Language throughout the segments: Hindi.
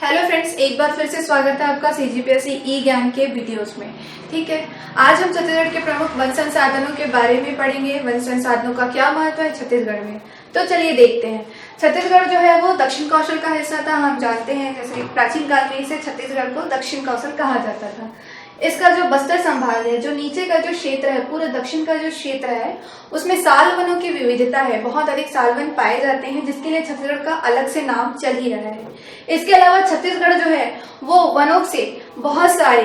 हेलो फ्रेंड्स, एक बार फिर से स्वागत है आपका सीजीपीएससी ई ज्ञान के वीडियोस में। ठीक है, आज हम छत्तीसगढ़ के प्रमुख वन संसाधनों के बारे में पढ़ेंगे। वन संसाधनों का क्या महत्व है छत्तीसगढ़ में, तो चलिए देखते हैं। छत्तीसगढ़ जो है वो दक्षिण कौशल का हिस्सा था। हम जानते हैं जैसे प्राचीन काल में इसे छत्तीसगढ़ को दक्षिण कौशल कहा जाता था। इसका जो बस्तर संभाग है, जो नीचे का जो क्षेत्र है, पूरे दक्षिण का जो क्षेत्र है, उसमें साल वनों की विविधता है। बहुत अधिक साल वन पाए जाते हैं, जिसके लिए छत्तीसगढ़ का अलग से नाम चल ही रहा है। इसके अलावा छत्तीसगढ़ जो है वो वनों से बहुत सारे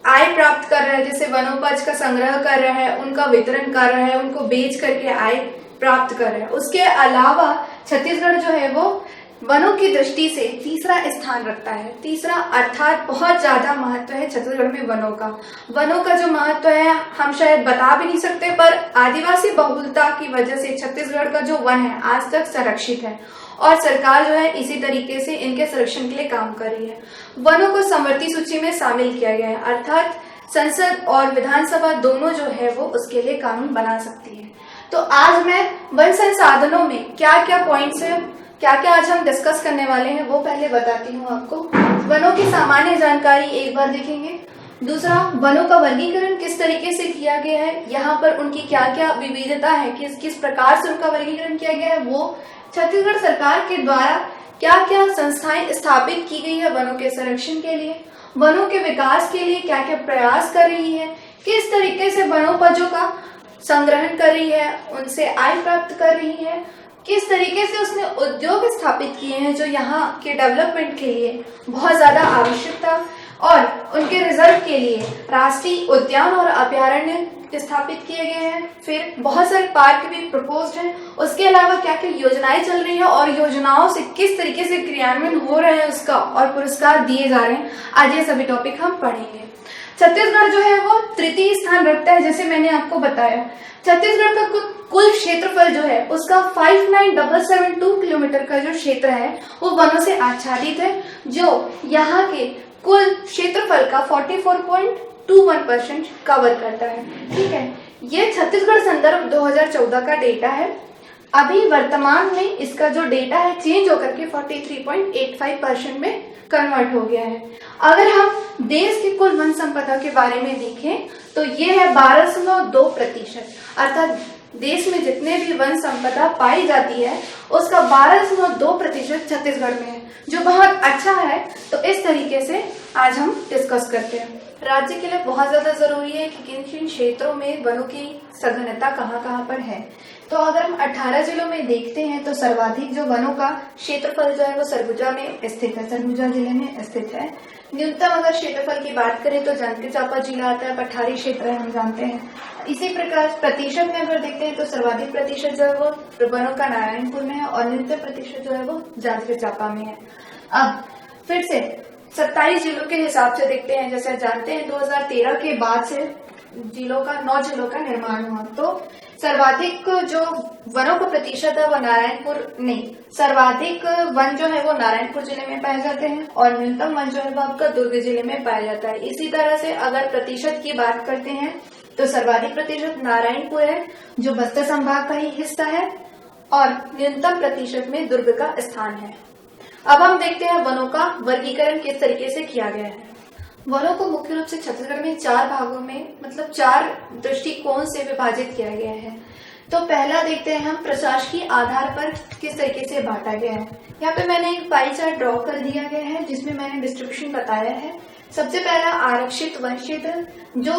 आय प्राप्त कर रहा है, जैसे वनोपज का संग्रह कर रहा है, उनका वितरण कर रहा है, उनको बेच करके आय प्राप्त कर रहा है। उसके अलावा छत्तीसगढ़ जो है वो वनों की दृष्टि से तीसरा स्थान रखता है। तीसरा अर्थात बहुत ज्यादा महत्व है छत्तीसगढ़ में वनों का। वनों का जो महत्व है हम शायद बता भी नहीं सकते, पर आदिवासी बहुलता की वजह से छत्तीसगढ़ का जो वन है आज तक संरक्षित है और सरकार जो है इसी तरीके से इनके संरक्षण के लिए काम कर रही है। वनों को समवर्ती सूची में शामिल किया गया है, अर्थात संसद और विधानसभा दोनों जो है वो उसके लिए कानून बना सकती है। तो आज मैं वन संसाधनों में क्या क्या पॉइंट्स है, क्या क्या आज हम डिस्कस करने वाले हैं वो पहले बताती हूँ आपको। वनों की सामान्य जानकारी एक बार देखेंगे। दूसरा, वनों का वर्गीकरण किस तरीके से किया गया है, यहाँ पर उनकी क्या क्या विविधता है, किस किस प्रकार से उनका वर्गीकरण किया गया है, वो छत्तीसगढ़ सरकार के द्वारा क्या क्या संस्थाएं स्थापित की गई है वनों के संरक्षण के लिए, वनों के विकास के लिए क्या क्या प्रयास कर रही है, किस तरीके से वनोपजों का संग्रहण कर रही है, उनसे आय प्राप्त कर रही है, किस तरीके से उसने उद्योग स्थापित किए हैं जो यहाँ के डेवलपमेंट के लिए बहुत ज्यादा आवश्यक था, और उनके रिजर्व के लिए राष्ट्रीय उद्यान और अभयारण्य स्थापित किए गए हैं। फिर बहुत सारे पार्क भी प्रपोज्ड हैं। उसके अलावा क्या क्या योजनाएं चल रही हैं और योजनाओं से किस तरीके से क्रियान्वयन हो रहा है उसका, और पुरस्कार दिए जा रहे हैं। आज ये सभी टॉपिक हम पढ़ेंगे। छत्तीसगढ़ जो है वो तृतीय स्थान रखता है, जैसे मैंने आपको बताया। छत्तीसगढ़ का कुल क्षेत्रफल जो है उसका 5972 किलोमीटर का जो क्षेत्र है वो वनों से आच्छादित है, जो यहाँ के कुल क्षेत्रफल का 44.21% कवर करता है। ठीक है, ये छत्तीसगढ़ संदर्भ 2014 का डेटा है। अभी वर्तमान में इसका जो डेटा है चेंज होकर के 43.85% में कन्वर्ट हो गया है। अगर हम देश की कुल वन संपदा के बारे में देखें तो ये है 12.2%, अर्थात देश में जितने भी वन संपदा पाई जाती है उसका 12.2% छत्तीसगढ़ में है, जो बहुत अच्छा है। तो इस तरीके से आज हम डिस्कस करते हैं। राज्य के लिए बहुत ज्यादा जरूरी है कि किन किन क्षेत्रों में वनों की सघनता कहाँ कहाँ पर है। तो अगर हम 18 जिलों में देखते हैं तो सर्वाधिक जो वनों का क्षेत्रफल जो है वो सरगुजा में स्थित है, सरगुजा जिले में स्थित है। न्यूनतम अगर क्षेत्रफल की बात करें तो जांजगीर चांपा जिला आता है, पठारी क्षेत्र है, हम जानते हैं। इसी प्रकार प्रतिशत में अगर देखते हैं तो सर्वाधिक प्रतिशत जो है वो वनों का नारायणपुर में है और न्यूनतम प्रतिशत जो है वो जांजगीर चांपा में है। अब फिर से 27 जिलों के हिसाब से देखते हैं। जैसे जानते हैं 2013 के बाद से जिलों का 9 जिलों का निर्माण हुआ, तो सर्वाधिक जो वनों का प्रतिशत है वो सर्वाधिक वन जो है वो नारायणपुर जिले में पाए जाते हैं और न्यूनतम वन जो है वो आपका दुर्ग जिले में पाया जाता है। इसी तरह से अगर प्रतिशत की बात करते हैं तो सर्वाधिक प्रतिशत नारायणपुर है जो बस्तर संभाग का ही हिस्सा है और न्यूनतम प्रतिशत में दुर्ग का स्थान है। अब हम देखते हैं वनों का वर्गीकरण किस तरीके से किया गया है। वनों को मुख्य रूप से छत्तीसगढ़ में 4 भागों में, मतलब 4 दृष्टिकोण से विभाजित किया गया है। तो पहला देखते हैं हम प्रशासकीय आधार पर किस तरीके से बांटा गया है। यहाँ पे मैंने एक पाई चार्ट ड्रॉ कर दिया गया है जिसमें मैंने डिस्ट्रीब्यूशन बताया है। सबसे पहला आरक्षित वन क्षेत्र जो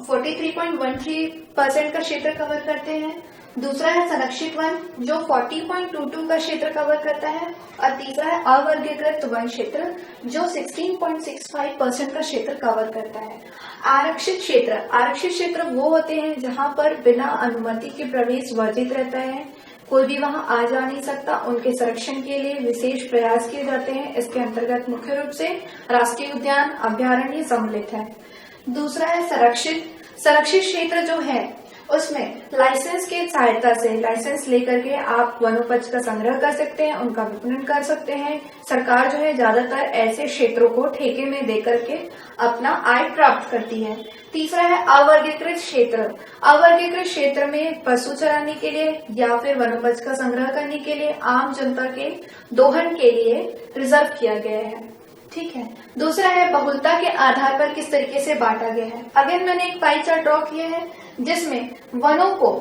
43.13% का क्षेत्र कवर करते हैं। दूसरा है संरक्षित वन जो 40.22 का क्षेत्र कवर करता है और तीसरा है अवर्गीकृत वन क्षेत्र जो 16.65% का क्षेत्र कवर करता है। आरक्षित क्षेत्र वो होते हैं जहां पर बिना अनुमति के प्रवेश वर्जित रहता है, कोई भी वहां आ जा नहीं सकता। उनके संरक्षण के लिए विशेष प्रयास किए जाते हैं। इसके अंतर्गत मुख्य रूप से राष्ट्रीय उद्यान, अभयारण्य सम्मिलित है। दूसरा है संरक्षित क्षेत्र जो है उसमें लाइसेंस की सहायता से, लाइसेंस लेकर के आप वनोपज का संग्रह कर सकते हैं, उनका विपणन कर सकते हैं। सरकार जो है ज्यादातर ऐसे क्षेत्रों को ठेके में दे करके अपना आय प्राप्त करती है। तीसरा है अवर्गीकृत क्षेत्र में पशु चराने के लिए या फिर वनोपज का संग्रह करने के लिए, आम जनता के दोहन के लिए रिजर्व किया गया है। ठीक है। दूसरा है बहुलता के आधार पर किस तरीके से बांटा गया है। अगेन मैंने एक पाई चार्ट ड्रॉ किया है जिसमें वनों को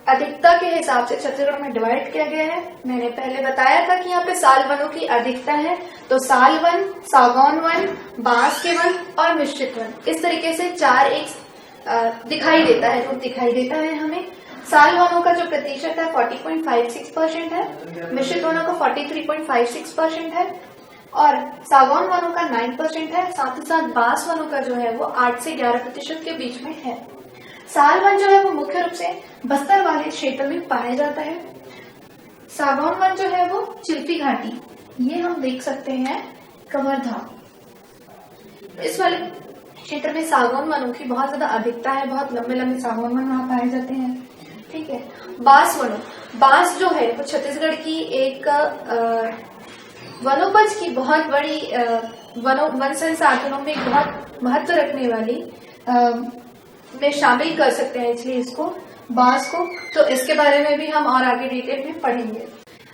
अधिकता के हिसाब से छत्तीसगढ़ में डिवाइड किया गया है। मैंने पहले बताया था कि यहाँ पे साल वनों की अधिकता है, तो साल वन, सागौन वन, बांस के वन और मिश्रित वन, इस तरीके से 4 एक दिखाई देता है, रूप दिखाई देता है हमें। साल वनों का जो प्रतिशत है 40.56% है, मिश्रित वनों का 43.56% है और सागौन वनों का 9% है। साथ ही साथ बांस वनों का जो है वो 8 से 11% के बीच में है। साल वन जो है वो मुख्य रूप से बस्तर वाले क्षेत्र में पाया जाता है। सागौन वन जो है वो चिल्फी घाटी, ये हम देख सकते हैं कवर्धा, इस वाले क्षेत्र में सागौन वनों की बहुत ज्यादा अधिकता है, बहुत लंबे लंबे सागौन वन वहां पाए जाते हैं। ठीक है। बांस वनों, बांस जो है वो छत्तीसगढ़ की एक वनोपज की बहुत बड़ी वन संसाधनों में बहुत महत्व रखने वाली में शामिल कर सकते हैं, इसलिए इसको बांस को, तो इसके बारे में भी हम और आगे डिटेल में पढ़ेंगे।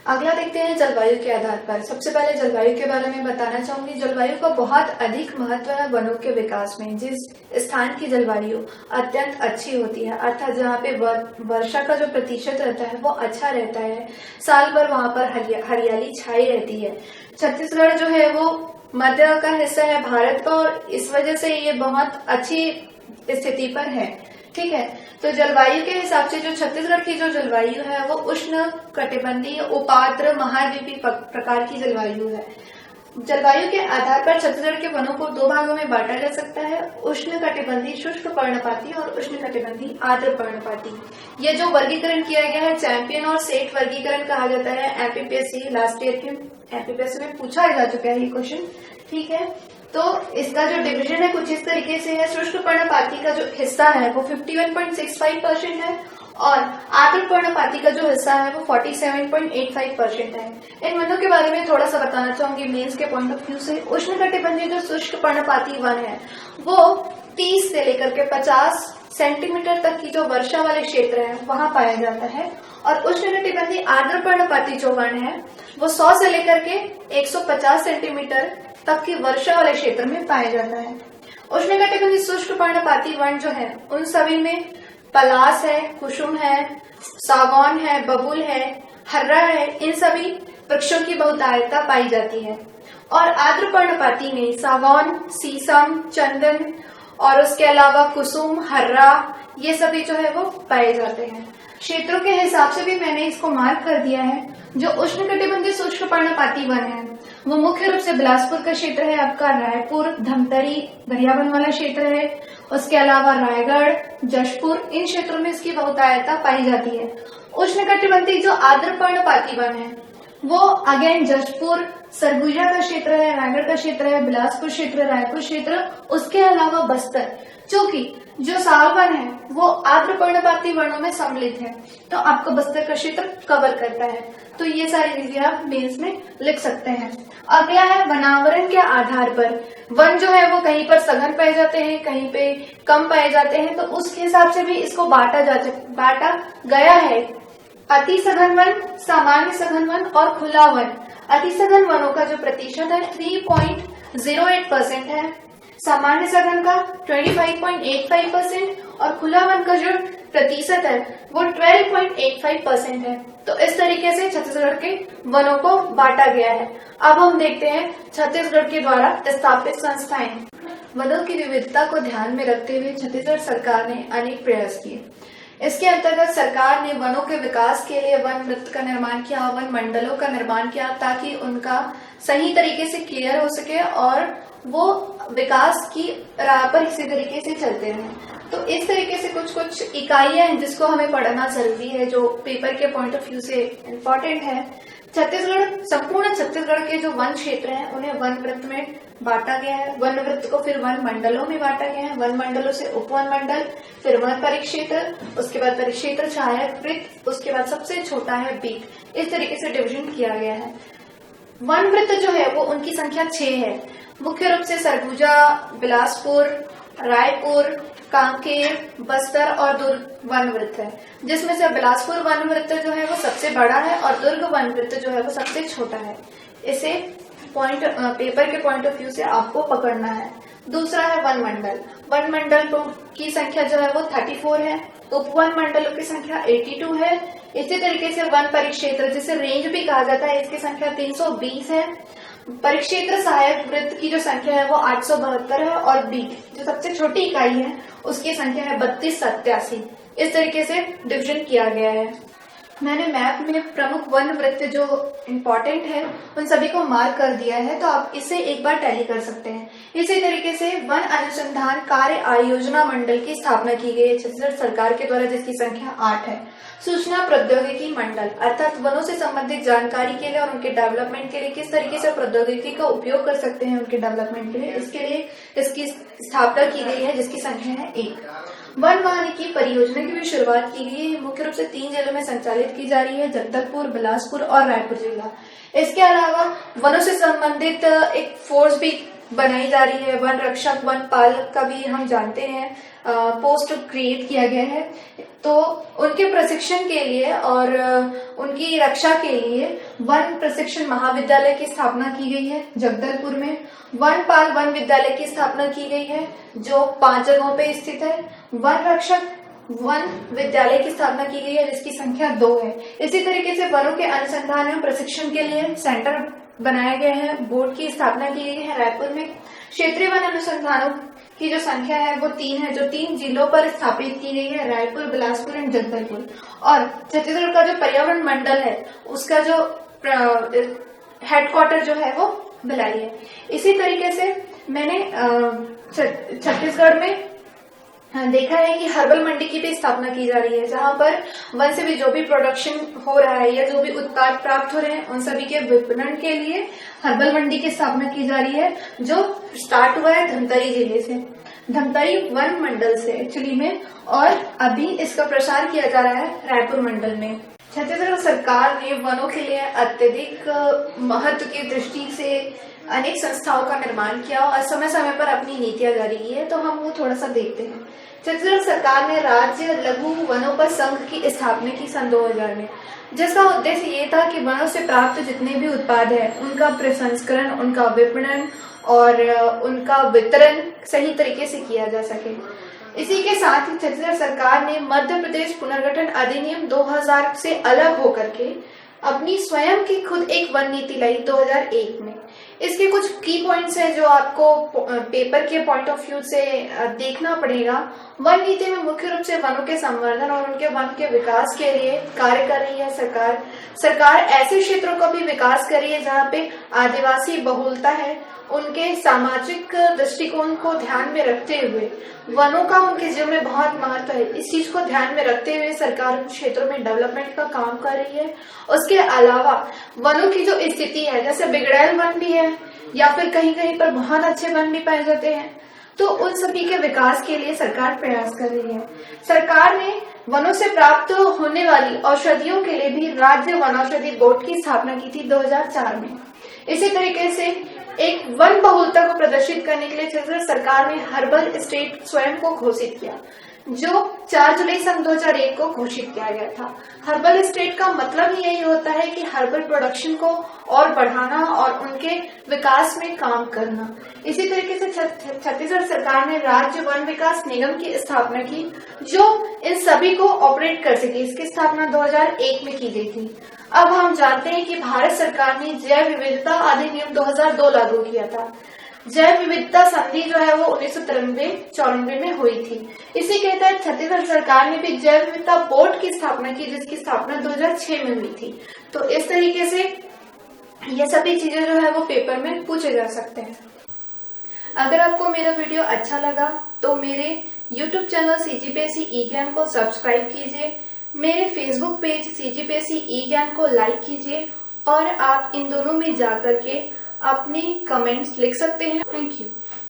अगला देखते हैं जलवायु के आधार पर। सबसे पहले जलवायु के बारे में बताना चाहूंगी। जलवायु का बहुत अधिक महत्व है वनों के विकास में। जिस स्थान की जलवायु अत्यंत अच्छी होती है, अर्थात जहाँ पे वर्षा का जो प्रतिशत रहता है वो अच्छा रहता है, साल भर वहां पर हरियाली छाई रहती है। छत्तीसगढ़ जो है वो मध्य का हिस्सा है भारत का और इस वजह से ये बहुत अच्छी स्थिति पर है। ठीक है। तो जलवायु के हिसाब से जो छत्तीसगढ़ की जो जलवायु है वो उष्ण कटिबंधीय उपाद्र महाद्वीपीय प्रकार की जलवायु है। जलवायु के आधार पर छत्तीसगढ़ के वनों को 2 भागों में बांटा जा सकता है, उष्ण कटिबंधीय शुष्क पर्णपाती और उष्ण कटिबंधीय आर्द्र पर्णपाती। ये जो वर्गीकरण किया गया है चैंपियन और सेट वर्गीकरण कहा जाता है। एमपीपीएससी लास्ट ईयर के एमपीपीएससी में पूछा जा चुका है ये क्वेश्चन। ठीक है। तो इसका जो डिवीजन है कुछ इस तरीके से है। शुष्क पर्णपाती का जो हिस्सा है वो 51.65% है और आर्द्र पर्णपाती का जो हिस्सा है वो 47.85% है। इन वनों के बारे में थोड़ा सा बताना चाहूंगी मेंस के पॉइंट ऑफ व्यू से। उष्ण कटिबंधीय जो शुष्क पर्णपाती वन है वो 30 से लेकर के 50 सेंटीमीटर तक की जो वर्षा वाले क्षेत्र है वहां पाया जाता है और उष्ण कटिबंधीय आर्द्र पर्णपाती जो वन है वो 100 से लेकर के 150 सेंटीमीटर तक की वर्षा वाले क्षेत्र में पाया जाता है। उष्ण कटिबंधीय शुष्क पर्णपाती वन जो है उन सभी में पलास है, कुसुम है, सागौन है, बबूल है, हर्रा है, इन सभी वृक्षों की बहुतायता पाई जाती है। और आर्द्र पर्णपाती में सागौन, शीशम, चंदन और उसके अलावा कुसुम, हर्रा, ये सभी जो है वो पाए जाते हैं। क्षेत्रों के हिसाब से भी मैंने इसको मार्क कर दिया है। जो उष्ण कटिबंधीय शुष्क पर्णपाती वन है वो मुख्य रूप से बिलासपुर का क्षेत्र है, आपका रायपुर, धमतरी, गरियाबंद वाला क्षेत्र है। उसके अलावा रायगढ़, जशपुर, इन क्षेत्रों में इसकी बहुतायता पाई जाती है। उष्ण कटिबंधीय जो आर्द्र पर्णपाती वन है वो अगेन जशपुर, सरगुजा का क्षेत्र है, रायगढ़ का क्षेत्र है, बिलासपुर क्षेत्र, रायपुर क्षेत्र, उसके अलावा बस्तर, चूंकि जो साल वन है वो आर्द्र पर्णपाती वनों में सम्मिलित है तो आपको बस्तर का क्षेत्र कवर करता है। तो ये सारी चीजें आप मेंस में लिख सकते हैं। अगला है वनावरण के आधार पर। वन जो है वो कहीं पर सघन पाए जाते हैं, कहीं पे कम पाए जाते हैं, तो उसके हिसाब से भी इसको बांटा गया है। अति सघन वन, सामान्य सघन वन और खुला वन। अति सघन वनों का जो प्रतिशत है 3.08% है, सामान्य सघन का 25.85% और खुला वन का जो प्रतिशत है वो 12.85% है। तो इस तरीके से छत्तीसगढ़ के वनों को बांटा गया है। अब हम देखते हैं छत्तीसगढ़ के द्वारा स्थापित संस्थाएं। वनों की विविधता को ध्यान में रखते हुए छत्तीसगढ़ सरकार ने अनेक प्रयास किए। इसके अंतर्गत सरकार ने वनों के विकास के लिए वन वृत्त का निर्माण किया, वन मंडलों का निर्माण किया ताकि उनका सही तरीके से क्लियर हो सके और वो विकास की राह पर इसी तरीके से चलते रहें। तो इस तरीके से कुछ इकाइयां हैं जिसको हमें पढ़ना जरूरी है, जो पेपर के पॉइंट ऑफ व्यू से इम्पोर्टेंट है। संपूर्ण छत्तीसगढ़ के जो वन क्षेत्र हैं उन्हें वन वृत्त में बांटा गया है। वन वृत्त को फिर वन मंडलों में बांटा गया है। वन मंडलों से उपवन मंडल, फिर वन परिक्षेत्र, उसके बाद परिक्षेत्र, सहायक वृत्त, उसके बाद सबसे छोटा है बीट। इस तरीके से डिवीजन किया गया है। वन वृत्त जो है वो उनकी संख्या 6 है। मुख्य रूप से सरगुजा, बिलासपुर, रायपुर, कांकेर, बस्तर और दुर्ग वन वृत्त है, जिसमें से बिलासपुर वन वृत्त जो है वो सबसे बड़ा है और दुर्ग वन वृत्त जो है वो सबसे छोटा है। इसे पेपर के पॉइंट ऑफ व्यू से आपको पकड़ना है। दूसरा है वन मंडल। वन मंडल की संख्या जो है वो 34 है। उपवन मंडलों की संख्या 82 है। इसी तरीके से वन परिक्षेत्र, जिसे रेंज भी कहा जाता है, इसकी संख्या 320 है। परिक्षेत्र सहायक वृत्त की जो संख्या है वो 872 है और बीट जो सबसे छोटी इकाई है उसकी संख्या है 3287। इस तरीके से डिवीजन किया गया है। मैंने मैप में प्रमुख वन वृत्त जो इम्पोर्टेंट है उन सभी को मार्क कर दिया है, तो आप इसे एक बार टैली कर सकते हैं। इसी तरीके से वन अनुसंधान कार्य आयोजना मंडल की स्थापना की गई है छत्तीसगढ़ सरकार के द्वारा, जिसकी संख्या 8 है। सूचना प्रौद्योगिकी मंडल अर्थात वनों से संबंधित जानकारी के लिए और उनके डेवलपमेंट के लिए किस तरीके से प्रौद्योगिकी का उपयोग कर सकते हैं उनके डेवलपमेंट के लिए, इसके लिए इसकी स्थापना की गई है, जिसकी संख्या है 1। वन वानिकी परियोजना की भी शुरुआत की गई है। मुख्य रूप से 3 जिलों में संचालित की जा रही है, जगदलपुर, बिलासपुर और रायपुर जिला। इसके अलावा वनों से संबंधित एक फोर्स भी बनाई जा रही है। वन रक्षक, वन पालक का भी हम जानते हैं पोस्ट क्रिएट किया गया है, तो उनके प्रशिक्षण के लिए और उनकी रक्षा के लिए वन प्रशिक्षण महाविद्यालय की स्थापना की गई है जगदलपुर में। वन पाल वन विद्यालय की स्थापना की गई है जो 5 जगहों पे स्थित है। वन रक्षक वन विद्यालय की स्थापना की गई है जिसकी संख्या 2 है। इसी तरीके से वनों के अनुसंधान एवं प्रशिक्षण के लिए सेंटर बनाया गया है, बोर्ड की स्थापना की गई है रायपुर में। क्षेत्रीय वन अनुसंधानों की जो संख्या है वो 3 है, जो 3 जिलों पर स्थापित की गई है, रायपुर, बिलासपुर एंड जगदलपुर। और छत्तीसगढ़ का जो पर्यावरण मंडल है उसका जो हेडक्वार्टर जो है वो भिलाई है। इसी तरीके से मैंने छत्तीसगढ़ में देखा है कि हर्बल मंडी की भी स्थापना की जा रही है, जहां पर वन से भी जो भी प्रोडक्शन हो रहा है या जो भी उत्पाद प्राप्त हो रहे हैं उन सभी के विपणन के लिए हर्बल मंडी की स्थापना की जा रही है, जो स्टार्ट हुआ है धमतरी जिले से, धमतरी वन मंडल से एक्चुअली में, और अभी इसका प्रसार किया जा रहा है रायपुर मंडल में। छत्तीसगढ़ सरकार ने वनों के लिए अत्यधिक महत्व की दृष्टि से अनेक संस्थाओं का निर्माण किया और समय समय पर अपनी नीतियां जारी की है, तो हम वो थोड़ा सा देखते हैं। छत्तीसगढ़ सरकार ने राज्य लघु वनोपज संघ की स्थापना की सन 2000 में, जिसका उद्देश्य ये था कि वनों से प्राप्त जितने भी उत्पाद है उनका प्रसंस्करण, उनका विपणन और उनका वितरण सही तरीके से किया जा सके। इसी के साथ ही छत्तीसगढ़ सरकार ने मध्य प्रदेश पुनर्गठन अधिनियम 2000 से अलग होकर के अपनी स्वयं की खुद एक वन नीति लाई 2001 में। इसके कुछ की पॉइंट्स हैं जो आपको पेपर के पॉइंट ऑफ व्यू से देखना पड़ेगा। वन नीति में मुख्य रूप से वनों के संवर्धन और उनके वन के विकास के लिए कार्य कर रही है सरकार ऐसे क्षेत्रों का भी विकास कर रही है जहाँ पे आदिवासी बहुलता है, उनके सामाजिक दृष्टिकोण को ध्यान में रखते हुए वनों का उनके जीवन में बहुत महत्व है। इस चीज को ध्यान में रखते हुए सरकार उन क्षेत्रों में डेवलपमेंट का काम कर रही है। उसके अलावा वनों की जो स्थिति है, जैसे बिगड़ैल वन भी है या फिर कहीं कहीं पर बहुत अच्छे वन भी पाए जाते हैं, तो उन सभी के विकास के लिए सरकार प्रयास कर रही है। सरकार ने वनों से प्राप्त होने वाली औषधियों के लिए भी राज्य वनौषधि बोर्ड की स्थापना की थी 2004 में। इसी तरीके से एक वन बहुलता को प्रदर्शित करने के लिए छत्तीसगढ़ सरकार ने हर्बल स्टेट स्वयं को घोषित किया, जो 4 जुलाई सन 2001 को घोषित किया गया था। हर्बल स्टेट का मतलब ही यही होता है कि हर्बल प्रोडक्शन को और बढ़ाना और उनके विकास में काम करना। इसी तरीके से छत्तीसगढ़ सरकार ने राज्य वन विकास निगम की स्थापना की, जो इन सभी को ऑपरेट कर सके। इसकी स्थापना 2001 में की गई थी। अब हम जानते हैं कि भारत सरकार ने जैव विविधता अधिनियम 2002 लागू किया था। जैव विविधता संधि जो है वो 1993-94 में हुई थी। इसी के तहत छत्तीसगढ़ सरकार ने भी जैव विविधता बोर्ड की स्थापना की, जिसकी स्थापना 2006 में हुई थी। तो इस तरीके से ये सभी चीजें जो है वो पेपर में पूछे जा सकते हैं। अगर आपको मेरा वीडियो अच्छा लगा तो मेरे YouTube चैनल CGPSC ई ज्ञान को सब्सक्राइब कीजिए, मेरे फेसबुक पेज CGPSC ई ज्ञान को लाइक कीजिए और आप इन दोनों में जाकर के अपने कमेंट्स लिख सकते हैं। Thank you.